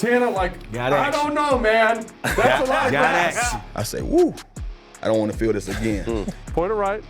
Tanner, I don't know, man. That's a lot of gas. I say, woo, I don't want to feel this again. Point it right.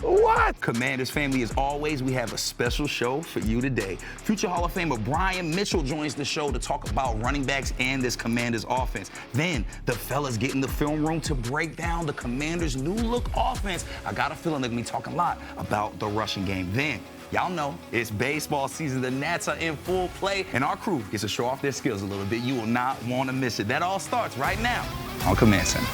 What? Commanders family, as always, we have a special show for you today. Future Hall of Famer Brian Mitchell joins the show to talk about running backs and this Commanders offense. Then the fellas get in the film room to break down the Commanders' new look offense. I got a feeling they're gonna be talking a lot about the rushing game. Then y'all know it's baseball season. The Nats are in full play, and our crew gets to show off their skills a little bit. You will not want to miss it. That all starts right now on Command Center.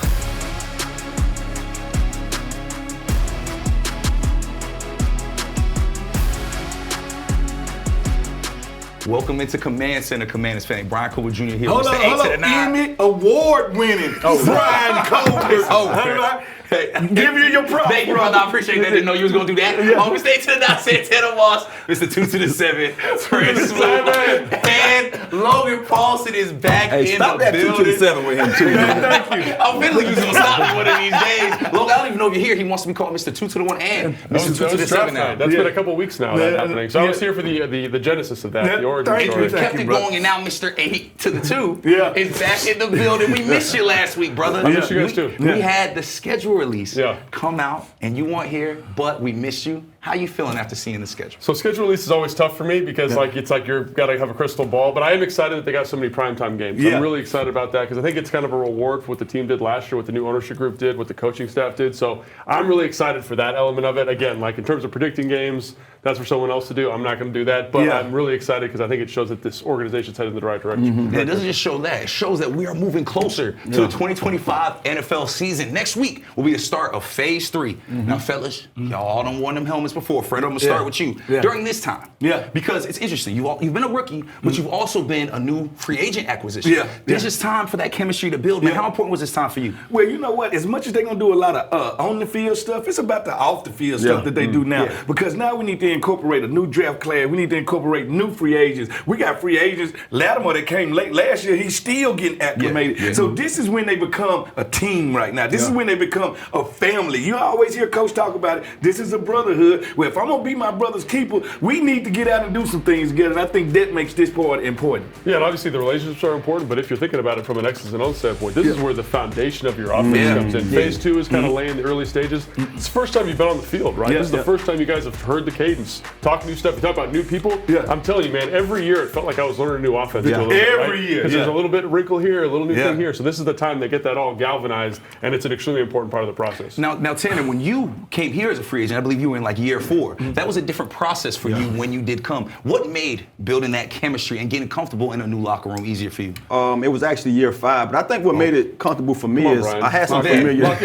Welcome into Command Center, Commanders fan. Brian Colbert Jr. here. Hold on. Emmy Award-winning Brian Colbert. Hey, give you your props. Thank you, brother. I appreciate that. Didn't know you was going to do that. On Stay to the 9, Santana Moss, Mr. 2 to the 7, Prince Smooth, and Logan Paulson is back in the building. Stop that 2 to the 7 with him, too. Thank you. I'm feeling you was going to stop me one of these days. Logan, I don't even know if you're here. He wants to be called Mr. 2 to the 1 and Mr. 2 to the 7 now. That's been a couple weeks now that happening. So I was here for the genesis of that, the origin story. You kept it going, and now Mr. 8 to the 2 Yeah. is back in the building. We missed you last week, brother. I missed you guys too. We had the schedule release come out, and you weren't here, but we missed you. How you feeling after seeing the schedule? So schedule release is always tough for me because it's like you've got to have a crystal ball. But I am excited that they got so many primetime games. I'm really excited about that because I think it's kind of a reward for what the team did last year, what the new ownership group did, what the coaching staff did. So I'm really excited for that element of it. Again, like in terms of predicting games, that's for someone else to do. I'm not going to do that. But I'm really excited because I think it shows that this organization's headed in the right direction. And it doesn't just show that. It shows that we are moving closer to the 2025 NFL season. Next week will be the start of Phase 3. Now, fellas, y'all done worn them helmets before. Fred, I'm going to start with you. During this time, because it's interesting. You've been a rookie, but you've also been a new free agent acquisition. There's just time for that chemistry to build. Man, how important was this time for you? Well, you know what? As much as they're going to do a lot of on-the-field stuff, it's about the off-the-field stuff that they do now. Because now we need to incorporate a new draft class. We need to incorporate new free agents. We got free agents. Latimer that came late last year, he's still getting acclimated. So this is when they become a team right now. This is when they become a family. You always hear Coach talk about it. This is a brotherhood. Well, if I'm going to be my brother's keeper, we need to get out and do some things together. And I think that makes this part important. Yeah, and obviously the relationships are important, but if you're thinking about it from an X's and O's standpoint, this is where the foundation of your offense comes in. Phase 2 is kind of laying the early stages. It's the first time you've been on the field, right? This is the first time you guys have heard the cadence, talk new stuff, you talk about new people. I'm telling you, man, every year it felt like I was learning a new offense. Every year. Because there's a little bit of wrinkle here, a little new thing here. So this is the time they get that all galvanized, and it's an extremely important part of the process. Now, Tanner, when you came here as a free agent, I believe you were in like year 4. That was a different process for you when you did come. What made building that chemistry and getting comfortable in a new locker room easier for you? It was actually year 5, but I think what made it comfortable for me is I had some familiar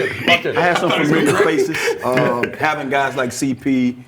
faces. Having guys like CP,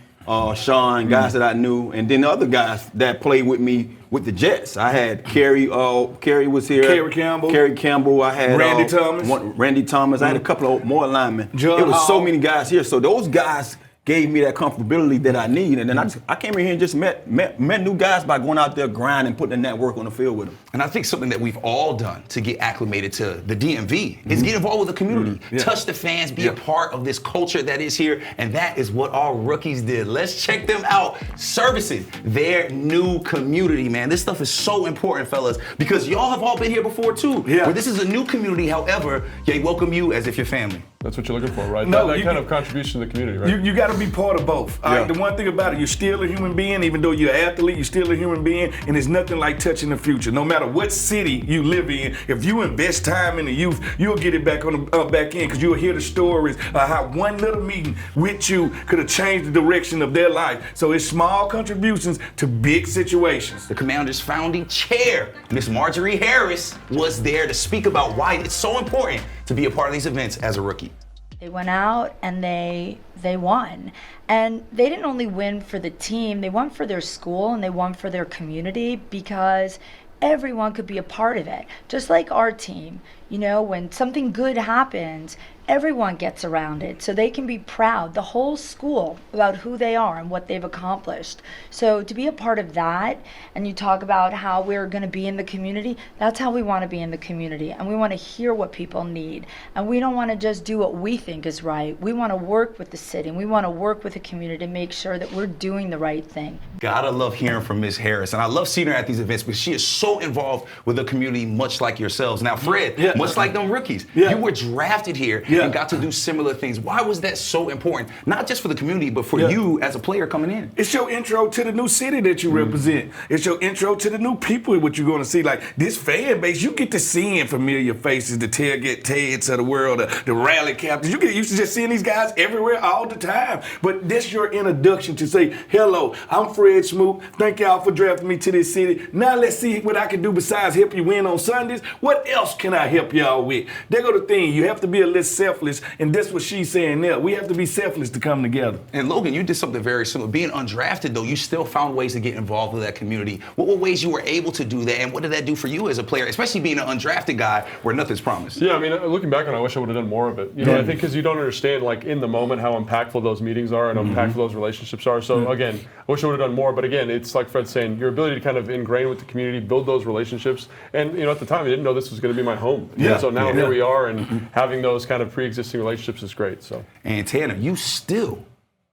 Sean, guys that I knew, and then the other guys that played with me with the Jets. I had Kerry was here. Kerry Campbell. I had Randy Thomas. I had a couple of more linemen. It was so many guys here. So those guys gave me that comfortability that I need. And then I came in here and just met new guys by going out there grinding, putting that work on the field with them. And I think something that we've all done to get acclimated to the DMV is get involved with the community, touch the fans, be a part of this culture that is here. And that is what our rookies did. Let's check them out servicing their new community, man. This stuff is so important, fellas, because y'all have all been here before too. But this is a new community, however, they welcome you as if you're family. That's what you're looking for, right? That kind of contribution to the community, right? You got to be part of both. The one thing about it, you're still a human being, even though you're an athlete, you're still a human being, and there's nothing like touching the future. No matter what city you live in, if you invest time in the youth, you'll get it back on the back end, because you'll hear the stories of how one little meeting with you could have changed the direction of their life. So it's small contributions to big situations. The Commanders' founding chair, Miss Marjorie Harris, was there to speak about why it's so important to be a part of these events as a rookie. They went out and they won. And they didn't only win for the team, they won for their school and they won for their community because everyone could be a part of it. Just like our team, when something good happens, everyone gets around it so they can be proud, the whole school, about who they are and what they've accomplished. So to be a part of that, and you talk about how we're going to be in the community, that's how we want to be in the community. And we want to hear what people need. And we don't want to just do what we think is right. We want to work with the city, and we want to work with the community to make sure that we're doing the right thing. Gotta love hearing from Ms. Harris. And I love seeing her at these events because she is so involved with the community, much like yourselves. Now, Fred, much like them rookies, you were drafted here and got to do similar things. Why was that so important? Not just for the community, but for you as a player coming in. It's your intro to the new city that you represent. It's your intro to the new people, what you're going to see. Like, this fan base, you get to seeing familiar faces, the tailgate Teds of the world, the rally captains. You get used to just seeing these guys everywhere all the time. But this your introduction to say, hello, I'm Fred Smoot. Thank y'all for drafting me to this city. Now let's see what I can do besides help you win on Sundays. What else can I help y'all with? There go the thing. You have to be a little selfless, and that's what she's saying there. We have to be selfless to come together. And Logan, you did something very similar. Being undrafted, though, you still found ways to get involved with that community. What were ways you were able to do that, and what did that do for you as a player, especially being an undrafted guy where nothing's promised? Yeah, I mean, looking back on it, I wish I would have done more of it. You know, I think because you don't understand, like, in the moment how impactful those meetings are and impactful those relationships are. So, again, I wish I would have done more. But, again, it's like Fred's saying, your ability to kind of ingrain with the community, build those relationships. And, you know, at the time, I didn't know this was going to be my home. And so now here we are, and having those kind of pre-existing relationships is great. So. And Tanner, you still,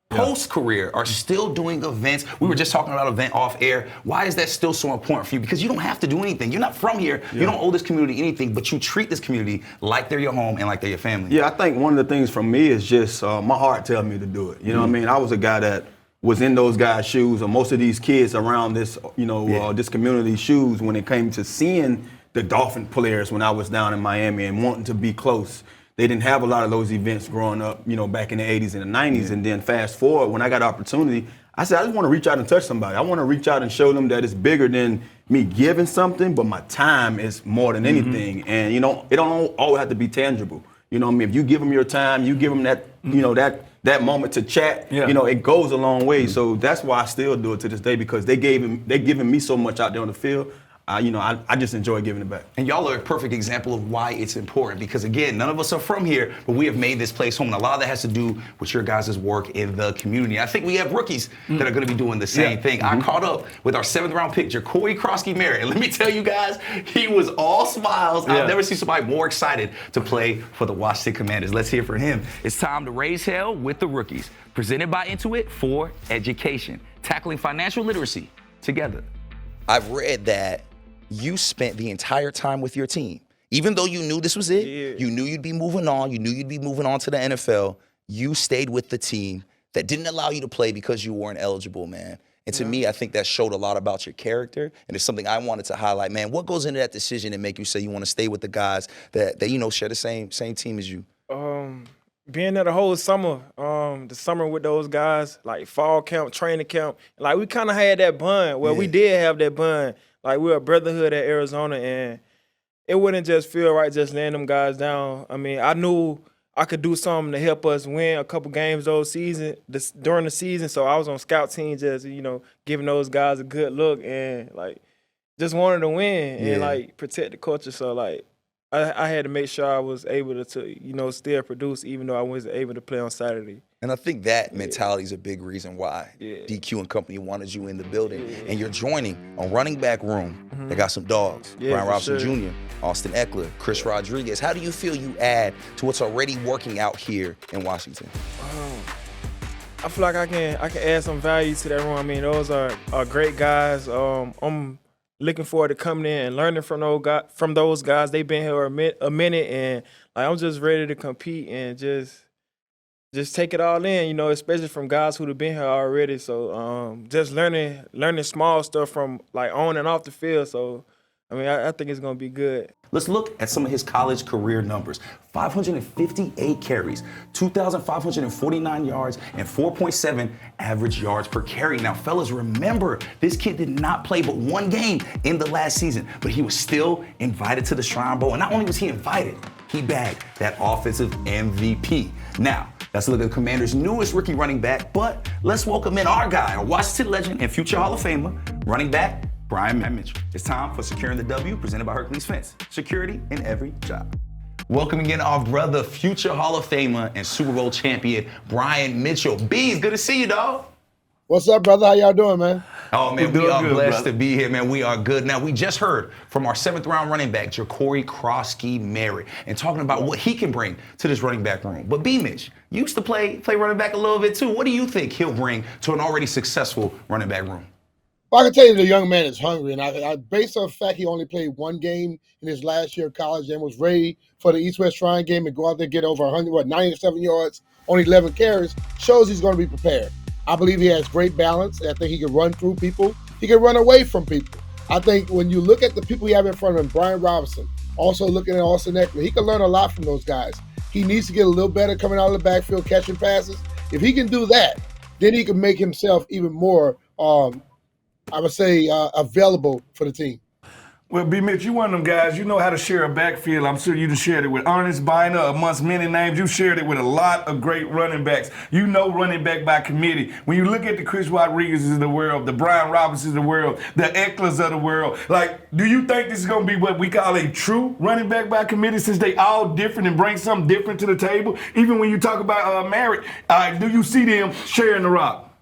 post-career, are still doing events. We were just talking about event off air. Why is that still so important for you? Because you don't have to do anything. You're not from here. You don't owe this community anything, but you treat this community like they're your home and like they're your family. Yeah, I think one of the things from me is just my heart tells me to do it. You know what I mean? I was a guy that was in those guys' shoes, or most of these kids around this, this community's shoes when it came to seeing the Dolphin players when I was down in Miami and wanting to be close. They didn't have a lot of those events growing up, back in the 80s and the 90s. And then fast forward, when I got the opportunity, I said, I just want to reach out and touch somebody. I want to reach out and show them that it's bigger than me giving something, but my time is more than anything. And, it don't always have to be tangible. You know what I mean? If you give them your time, you give them that, that moment to chat, it goes a long way. So that's why I still do it to this day, because they're giving me so much out there on the field. I just enjoy giving it back. And y'all are a perfect example of why it's important, because again, none of us are from here, but we have made this place home. And a lot of that has to do with your guys' work in the community. I think we have rookies that are going to be doing the same thing. I caught up with our 7th round pick, JaCorey Krosky-Merritt. And let me tell you guys, he was all smiles. I've never seen somebody more excited to play for the Washington Commanders. Let's hear from him. It's time to raise hell with the rookies. Presented by Intuit for education, tackling financial literacy together. I've read that you spent the entire time with your team. Even though you knew this was it, you knew you'd be moving on, you knew you'd be moving on to the NFL, you stayed with the team that didn't allow you to play because you weren't eligible, man. And to me, I think that showed a lot about your character, and it's something I wanted to highlight. Man, what goes into that decision and make you say you want to stay with the guys that share the same team as you? Being there the whole summer, the summer with those guys, like fall camp, training camp, like we kind of had that bond. Well, we did have that bond. Like, we're a brotherhood at Arizona, and it wouldn't just feel right just laying them guys down. I mean, I knew I could do something to help us win a couple games during the season, so I was on scout team just, giving those guys a good look and, just wanted to win and, protect the culture. So, I had to make sure I was able to still produce even though I wasn't able to play on Saturday. And I think that mentality is a big reason why DQ and company wanted you in the building. And you're joining a running back room that got some dogs. Brian Robinson Jr., Austin Eckler, Chris Rodriguez. How do you feel you add to what's already working out here in Washington? I feel like I can add some value to that room. I mean, those are great guys. I'm looking forward to coming in and learning from those guys. They've been here a minute, and I'm just ready to compete and just take it all in, especially from guys who've been here already. So just learning small stuff from on and off the field. So I think it's gonna be good. Let's look at some of his college career numbers. 558 carries, 2,549 yards, and 4.7 average yards per carry. Now, fellas, remember, this kid did not play but one game in the last season, but he was still invited to the Shrine Bowl. And not only was he invited, he bagged that offensive MVP. Now, let's look at the Commanders' newest rookie running back, but let's welcome in our guy, a Washington legend and future Hall of Famer, running back Brian Mitchell. It's time for Securing the W, presented by Hercules Fence. Security in every job. Welcoming in our brother, future Hall of Famer and Super Bowl champion, Brian Mitchell. B, good to see you, dog. What's up, brother? How y'all doing, man? Oh, man, we are good, blessed brother. to be here, man. We are good. Now, we just heard from our 7th-round running back, Jacory Crosskey-Merritt, and talking about what he can bring to this running back room. But B, Mitch, you used to play running back a little bit, too. What do you think he'll bring to an already successful running back room? Well, I can tell you the young man is hungry, and I based on the fact he only played one game in his last year of college and was ready for the East-West Shrine game and go out there and get over 97 yards on 11 carries, shows he's going to be prepared. I believe he has great balance. I think he can run through people. He can run away from people. I think when you look at the people he have in front of him, Brian Robinson, also looking at Austin Ekeler, he can learn a lot from those guys. He needs to get a little better coming out of the backfield, catching passes. If he can do that, then he can make himself even more, I would say, available for the team. Well, B. Mitch, you one of them guys, you know how to share a backfield. I'm sure you just shared it with Ernest Biner, amongst many names. You shared it with a lot of great running backs. You know running back by committee. When you look at the Chris Rodriguez's of the world, the Brian Robinsons of the world, the Ecklers of the world, like, do you think this is going to be what we call a true running back by committee since they all different and bring something different to the table? Even when you talk about Merritt, do you see them sharing the rock?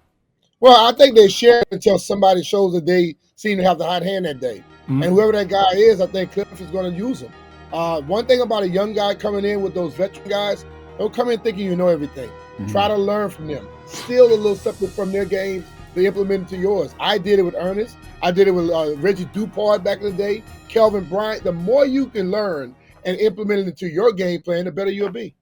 Well, I think they share it until somebody shows that they seem to have the hot hand that day. Mm-hmm. And whoever that guy is, I think Cliff is going to use him. One thing about a young guy coming in with those veteran guys, don't come in thinking you know everything. Mm-hmm. Try to learn from them. Steal a little something from their game to implement it to yours. I did it with Ernest. I did it with Reggie Dupart back in the day, Kelvin Bryant. The more you can learn and implement it into your game plan, the better you'll be.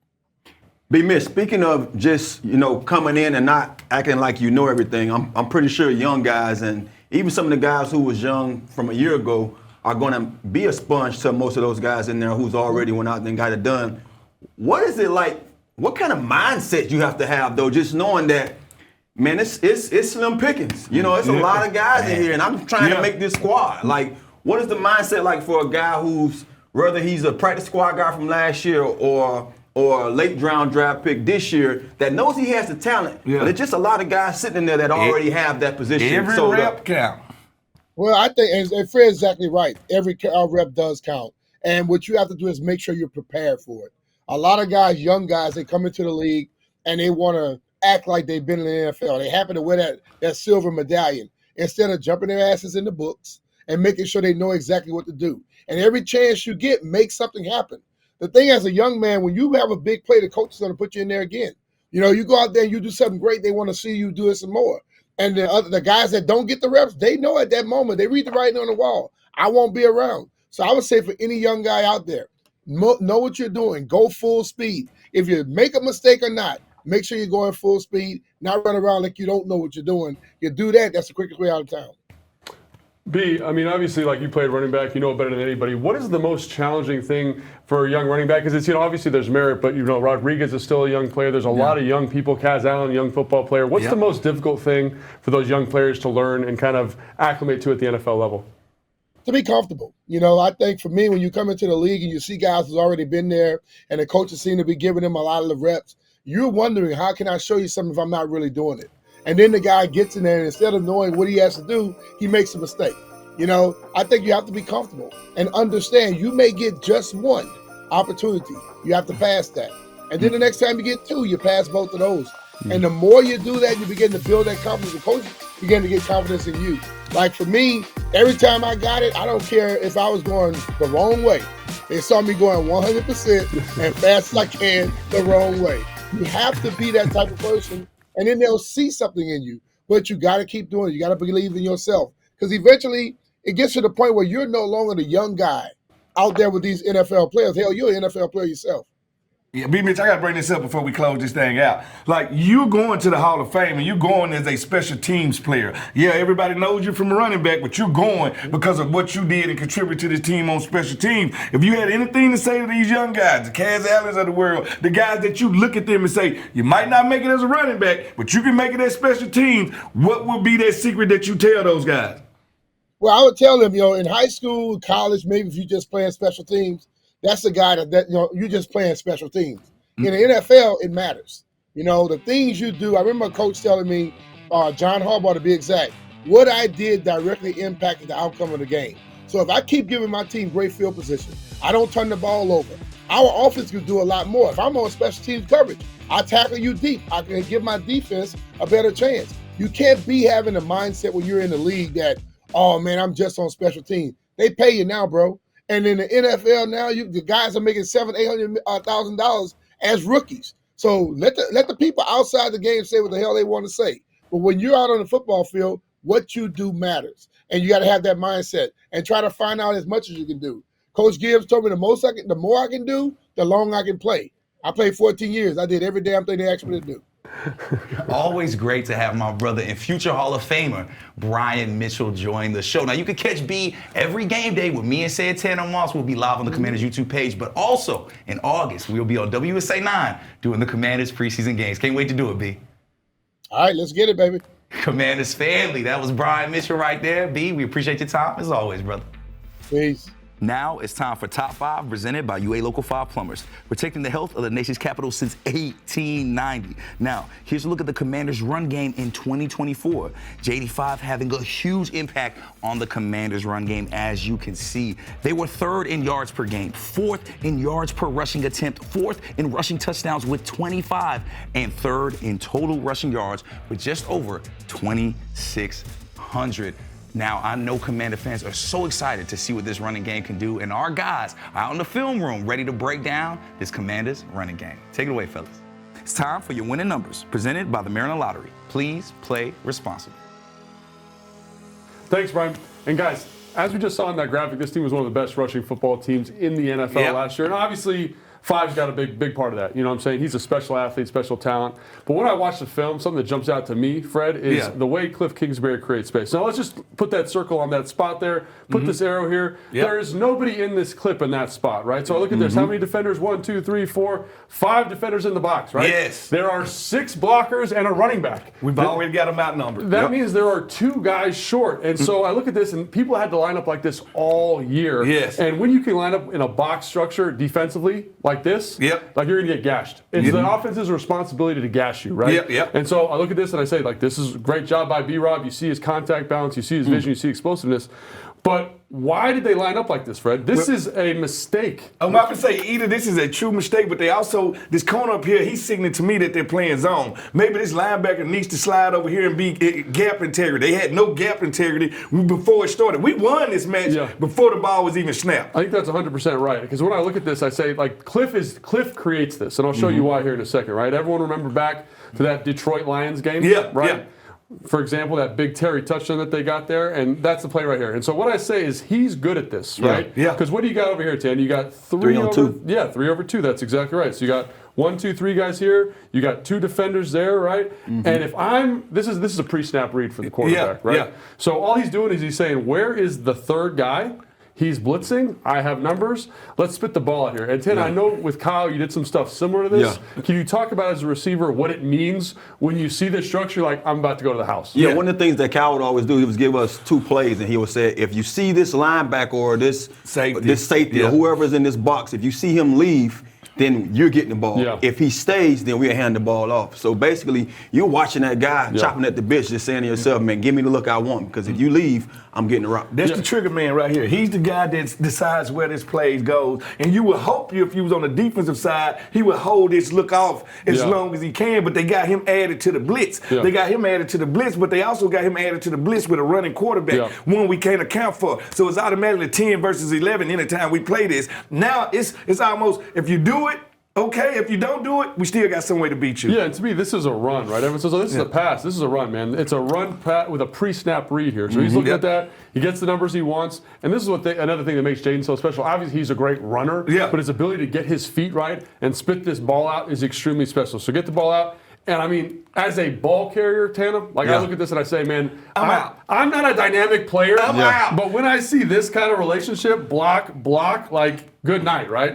B. Mitch, speaking of just, coming in and not acting like you know everything, I'm pretty sure young guys and even some of the guys who was young from a year ago are going to be a sponge to most of those guys in there who's already went out and got it done. What is it like? What kind of mindset you have to have, though, just knowing that, man, it's slim pickings. It's a lot of guys in here, and I'm trying to make this squad. Like, what is the mindset like for a guy who's, whether he's a practice squad guy from last year or a late round draft pick this year that knows he has the talent, but it's just a lot of guys sitting in there that already have that position. Every rep count. Well, I think, and Fred's exactly right. Every rep does count. And what you have to do is make sure you're prepared for it. A lot of guys, young guys, they come into the league and they want to act like they've been in the NFL. They happen to wear that silver medallion instead of jumping their asses in the books and making sure they know exactly what to do. And every chance you get, make something happen. The thing as a young man, when you have a big play, the coach is going to put you in there again. You go out there and you do something great, they want to see you do it some more. And the guys that don't get the reps, they know at that moment, they read the writing on the wall. I won't be around. So I would say for any young guy out there, know what you're doing. Go full speed. If you make a mistake or not, make sure you're going full speed, not run around like you don't know what you're doing. You do that, that's the quickest way out of town. B, I mean, obviously, like you played running back, you know it better than anybody. What is the most challenging thing for a young running back? Because it's, obviously there's Merritt, but, Rodriguez is still a young player. There's a lot of young people. Kaz Allen, young football player. What's the most difficult thing for those young players to learn and kind of acclimate to at the NFL level? To be comfortable. I think for me, when you come into the league and you see guys who's already been there and the coaches seem to be giving them a lot of the reps, you're wondering, how can I show you something if I'm not really doing it? And then the guy gets in there, and instead of knowing what he has to do, he makes a mistake. I think you have to be comfortable and understand you may get just one opportunity. You have to pass that. And then the next time you get two, you pass both of those. And the more you do that, you begin to build that confidence. The coach begin to get confidence in you. Like for me, every time I got it, I don't care if I was going the wrong way. They saw me going 100% and fast as I can the wrong way. You have to be that type of person, and then they'll see something in you. But you got to keep doing it. You got to believe in yourself. Because eventually, it gets to the point where you're no longer the young guy out there with these NFL players. Hell, you're an NFL player yourself. Yeah, B. Mitch, I got to bring this up before we close this thing out. Like, you're going to the Hall of Fame, and you're going as a special teams player. Yeah, everybody knows you from a running back, but you're going because of what you did and contribute to this team on special teams. If you had anything to say to these young guys, the Kaz Allens of the world, the guys that you look at them and say, you might not make it as a running back, but you can make it as special teams, what would be that secret that you tell those guys? Well, I would tell them, in high school, college, maybe if you're just playing special teams, that's the guy that you're just playing special teams. In the NFL, it matters. The things you do. I remember a coach telling me, John Harbaugh to be exact, what I did directly impacted the outcome of the game. So if I keep giving my team great field position, I don't turn the ball over, Our offense can do a lot more. If I'm on special teams coverage, I tackle you deep. I can give my defense a better chance. You can't be having a mindset when you're in the league that, oh man, I'm just on special teams. They pay you now, bro. And in the NFL now, the guys are making $700,000-$800,000 as rookies. So let the people outside the game say what the hell they want to say. But when you're out on the football field, what you do matters. And you got to have that mindset and try to find out as much as you can do. Coach Gibbs told me the more I can do, the longer I can play. I played 14 years. I did every damn thing they asked me to do. Always great to have my brother and future Hall of Famer, Brian Mitchell, join the show. Now, you can catch B every game day with me and Santana Moss. We'll be live on the Commanders YouTube page, but also in August, we'll be on WSA 9 doing the Commanders preseason games. Can't wait to do it, B. All right, let's get it, baby. Commanders family. That was Brian Mitchell right there. B, we appreciate your time as always, brother. Peace. Now it's time for Top 5, presented by UA Local 5 Plumbers, protecting the health of the nation's capital since 1890. Now, here's a look at the Commanders' run game in 2024. JD5 having a huge impact on the Commanders' run game, as you can see. They were 3rd in yards per game, 4th in yards per rushing attempt, 4th in rushing touchdowns with 25, and 3rd in total rushing yards with just over 2,600. Now, I know Commander fans are so excited to see what this running game can do, and our guys are out in the film room ready to break down this Commanders running game. Take it away, fellas. It's time for your winning numbers, presented by the Maryland Lottery. Please play responsibly. Thanks, Brian. And guys, as we just saw in that graphic, this team was one of the best rushing football teams in the NFL last year. And obviously, Five's got a big part of that. You know what I'm saying? He's a special athlete, special talent. But when I watch the film, something that jumps out to me, Fred, is the way Cliff Kingsbury creates space. Now, let's just put that circle on that spot there. Put this arrow here. Yep. There is nobody in this clip in that spot, right? So I look at this. How many defenders? 1, 2, 3, 4, 5 defenders in the box, right? Yes. There are 6 blockers and a running back. We've already got them outnumbered. That means there are 2 guys short. And so I look at this, and people had to line up like this all year. Yes. And when you can line up in a box structure defensively like this, like you're going to get gashed. It's the offense's responsibility to gash you, right? And so I look at this and I say, like, this is a great job by B-Rob. You see his contact balance, you see his vision, you see explosiveness. But why did they line up like this, Fred? This is a mistake. I'm not going to say either this is a true mistake, but they also, this corner up here, he's signaling to me that they're playing zone. Maybe this linebacker needs to slide over here and be gap integrity. They had no gap integrity before it started. We won this match before the ball was even snapped. I think that's 100% right. Because when I look at this, I say, like, Cliff creates this. And I'll show you why here in a second, right? Everyone remember back to that Detroit Lions game? Right? For example, that big Terry touchdown that they got there, and that's the play right here. And so what I say is he's good at this, right? Because what do you got over here, Tan? You got 3 over 2. Yeah, 3 over 2. That's exactly right. So you got 1, 2, 3 guys here. You got 2 defenders there, right? And if this is a pre-snap read for the quarterback, right? So all he's doing is he's saying, where is the 3rd guy? He's blitzing. I have numbers. Let's spit the ball out here. And Tim, I know with Kyle you did some stuff similar to this. Can you talk about, as a receiver, what it means when you see this structure, like, I'm about to go to the house? One of the things that Kyle would always do, he would give us 2 plays, and he would say, if you see this linebacker or this safety or whoever's in this box, if you see him leave, then you're getting the ball. If he stays, then we'll hand the ball off. So basically, you're watching that guy chopping at the bitch, just saying to yourself, man, give me the look I want, because if you leave, I'm getting the rock. That's the trigger man right here. He's the guy that decides where this play goes. And you would hope if you was on the defensive side, he would hold this look off as long as he can, but they got him added to the blitz. They got him added to the blitz, but they also got him added to the blitz with a running quarterback, one we can't account for. So it's automatically 10 versus 11 anytime we play this. Now it's almost, if you do it, okay, if you don't do it, we still got some way to beat you. Yeah, and to me, this is a run, right? Everyone says, oh, this is a pass. This is a run, man. It's a run with a pre-snap read here. So he's looking at that. He gets the numbers he wants. And this is another thing that makes Jaden so special. Obviously, he's a great runner, but his ability to get his feet right and spit this ball out is extremely special. So get the ball out. And I mean, as a ball carrier, Tana, I look at this and I say, man, I'm not a dynamic player. I'm out. But when I see this kind of relationship, block, like, good night, right?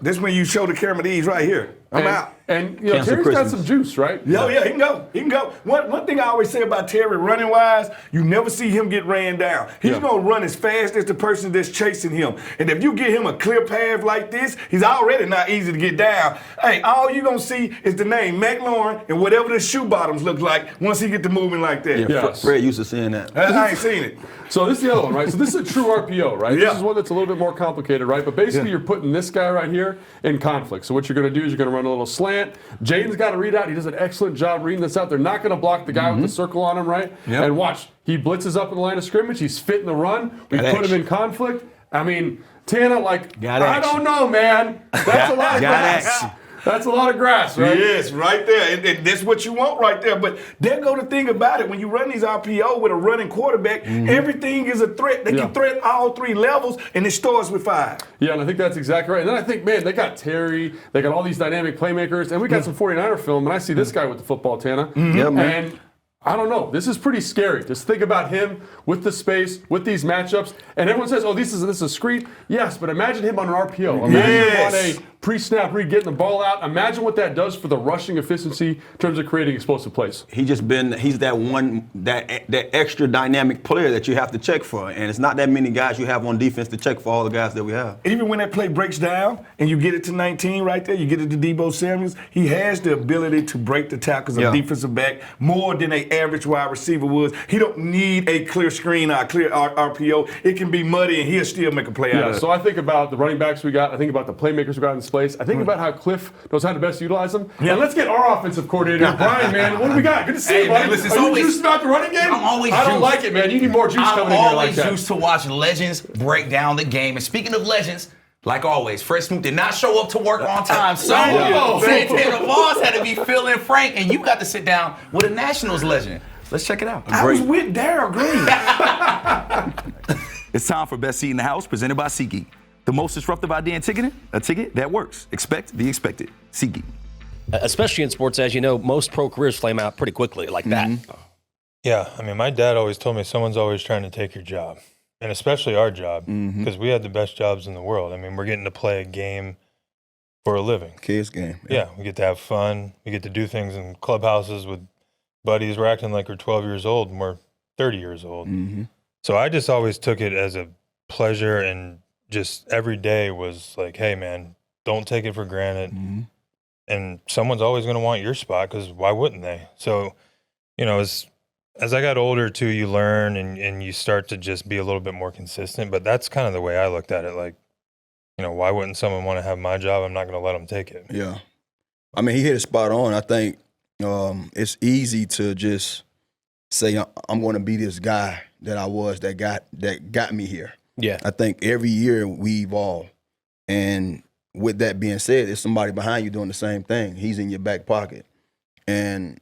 This is when you show the camera these right here. I'm out. And you know, Terry's got some juice, right? He can go. He can go. One thing I always say about Terry running wise, you never see him get ran down. He's gonna run as fast as the person that's chasing him. And if you get him a clear path like this, he's already not easy to get down. Hey, all you gonna see is the name McLaurin and whatever the shoe bottoms look like once he get to moving like that. Fred used to seeing that. I ain't seen it. So this is the other one, right? So this is a true RPO, right? This is one that's a little bit more complicated, right? But basically basically you're putting this guy right here in conflict. So what you're going to do is you're going to run a little slant. Jaden's got to read out. He does an excellent job reading this out. They're not going to block the guy with the circle on him, right? Yep. And watch, he blitzes up in the line of scrimmage. He's fitting the run. We put him in conflict. I mean, Tana, like, I don't know, man. That's a lot of grass. That's a lot of grass, right? Yes, right there. And that's what you want right there. But there go the thing about it. When you run these RPO with a running quarterback, everything is a threat. They can threat all 3 levels, and it starts with 5. Yeah, and I think that's exactly right. And then I think, man, they got Terry. They got all these dynamic playmakers. And we got some 49er film, and I see this guy with the football, Tana. Yeah, man. And I don't know. This is pretty scary. Just think about him with the space, with these matchups. And everyone says, oh, this is a screen. Yes, but imagine him on an RPO. Imagine him on a pre-snap read, getting the ball out. Imagine what that does for the rushing efficiency in terms of creating explosive plays. He's that extra dynamic player that you have to check for. And it's not that many guys you have on defense to check for all the guys that we have. Even when that play breaks down and you get it to 19 right there, you get it to Deebo Samuels, he has the ability to break the tackles of defensive back more than an average wide receiver would. He don't need a clear screen or a clear RPO. It can be muddy and he'll still make a play out of it. So I think about the running backs we got. I think about the playmakers we got in this place. I think about how Cliff knows how to best utilize them. Yeah. And let's get our offensive coordinator, Brian, man. What do we got? Good to see you, buddy. Listen, Are you juiced about the running game? I'm always I don't juiced. like it, man. You need more juice coming in here like that. I'm always juiced to watch legends break down the game. And speaking of legends, like always, Fred Smoot did not show up to work on time. So Santana Moss had to be filling Frank, and you got to sit down with a Nationals legend. Let's check it out. I was with Darryl Green. It's time for Best Seat in the House, presented by SeatGeek. The most disruptive idea in ticketing, a ticket that works. Expect the expected. SeatGeek. Especially in sports, as you know, most pro careers flame out pretty quickly like that. Yeah, I mean, my dad always told me someone's always trying to take your job, and especially our job, because we had the best jobs in the world. I mean, we're getting to play a game for a living. Kids game. Yeah, we get to have fun. We get to do things in clubhouses with buddies. We're acting like we're 12 years old and we're 30 years old. So I just always took it as a pleasure, and just every day was like, hey, man, don't take it for granted. And someone's always going to want your spot, because why wouldn't they? So, you know, as I got older, too, you learn and you start to just be a little bit more consistent. But that's kind of the way I looked at it. Like, you know, why wouldn't someone want to have my job? I'm not going to let them take it. Yeah. I mean, he hit it spot on. I think it's easy to just say, I'm going to be this guy that I was that got me here. Yeah. I think every year we evolve. And with that being said, there's somebody behind you doing the same thing. He's in your back pocket. And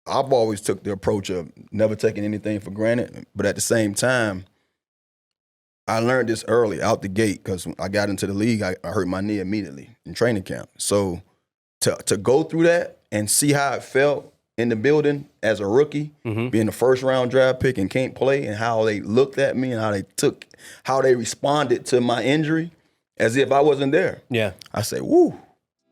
I've always took the approach of never taking anything for granted. But at the same time, I learned this early out the gate, because when I got into the league, I hurt my knee immediately in training camp. So to go through that and see how it felt in the building as a rookie, being the first round draft pick and can't play, and how they looked at me and how they responded to my injury as if I wasn't there. Yeah. I say, woo,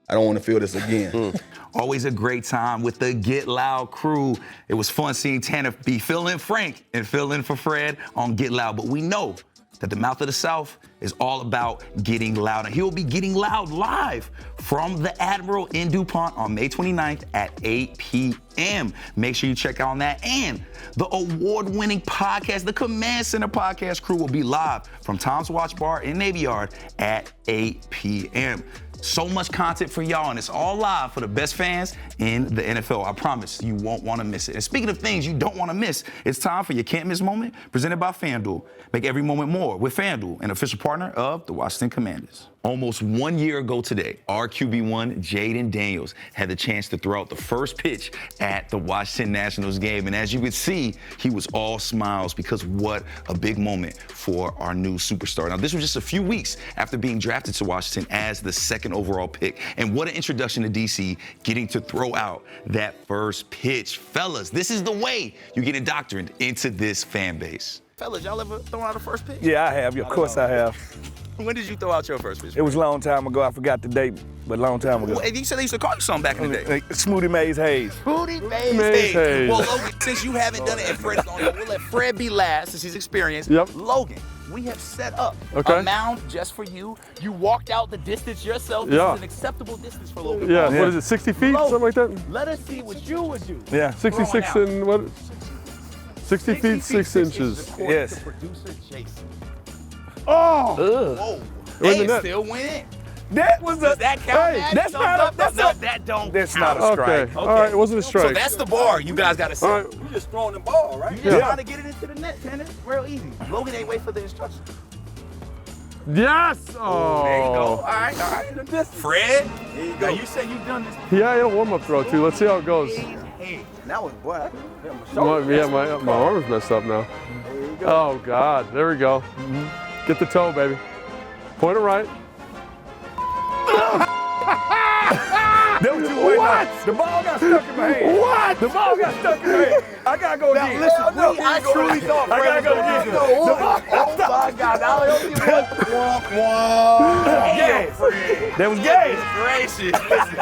I don't want to feel this again. Always a great time with the Get Loud crew. It was fun seeing Tanner be filling Frank and filling for Fred on Get Loud. But we know that the Mouth of the South is all about getting loud. And he'll be getting loud live from the Admiral in DuPont on May 29th at 8 p.m. Make sure you check out on that. And the award-winning podcast, the Command Center podcast crew, will be live from Tom's Watch Bar in Navy Yard at 8 p.m. So much content for y'all, and it's all live for the best fans in the NFL. I promise you won't want to miss it. And speaking of things you don't want to miss, it's time for your can't miss moment, presented by FanDuel. Make every moment more with FanDuel, an official partner of the Washington Commanders. Almost 1 year ago today, our QB1, Jaden Daniels, had the chance to throw out the first pitch at the Washington Nationals game. And as you could see, he was all smiles, because what a big moment for our new superstar. Now, this was just a few weeks after being drafted to Washington as the second overall pick. And what an introduction to DC, getting to throw out that first pitch. Fellas, this is the way you get indoctrined into this fan base. Fellas, y'all ever thrown out a first pitch? Yeah, I have. Of course I have. When did you throw out your first pitch? It was a long time ago. I forgot the date, but a long time ago. Well, you said they used to call you something back in the day. Smoothie Maze Hayes. Smoothie Maze Hayes. Well, Logan, since you haven't done it and Fred's on it, we'll let Fred be last since he's experienced. Yep. Logan, we have set up a mound just for you. You walked out the distance yourself. This is an acceptable distance for Logan. Yeah, what is it, 60 feet, Logan, something like that? Let us see what you would do. Yeah. 66 and what? 60 feet, 6 inches. Yes. Producer Jason. Oh! Whoa. We're in Hey, the net. still win. That was Does that count? Hey, that's not a That's not a strike. Okay. All right. It wasn't a strike. So that's the bar you guys got to set. All right. You just throwing the ball, right? You just trying to get it into the net, Tennis. Real easy. Logan ain't wait for the instructions. Yes. Oh, there you go. All Oh. right. Fred, now you said you've done this. Yeah, I had a warm-up throw too. Let's see how it goes. That was boy. My arm's messed up now. Oh God. There we go. Get the toe, baby. Point it right. That was too late. What? The ball got stuck in my hand. What? The ball got stuck in my hand. I gotta go Now, again. listen, I truly thought I gotta go again. again. Oh my God! Now it only Yes. That was gay. gracious. Listen,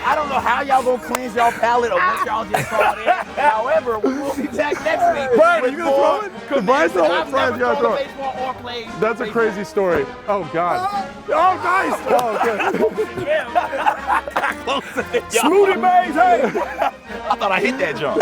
I don't know how y'all gonna cleanse y'all palate or what y'all just saw there. However, we will be back next week. Brian, are you gonna throw it? Because Brian's the whole I've Brian's never gotta thrown throw a it. baseball or played. That's a crazy story. Oh God. Oh nice. Oh good. Closer than y'all. Smoothie Mays, hey. I thought I hit that jump.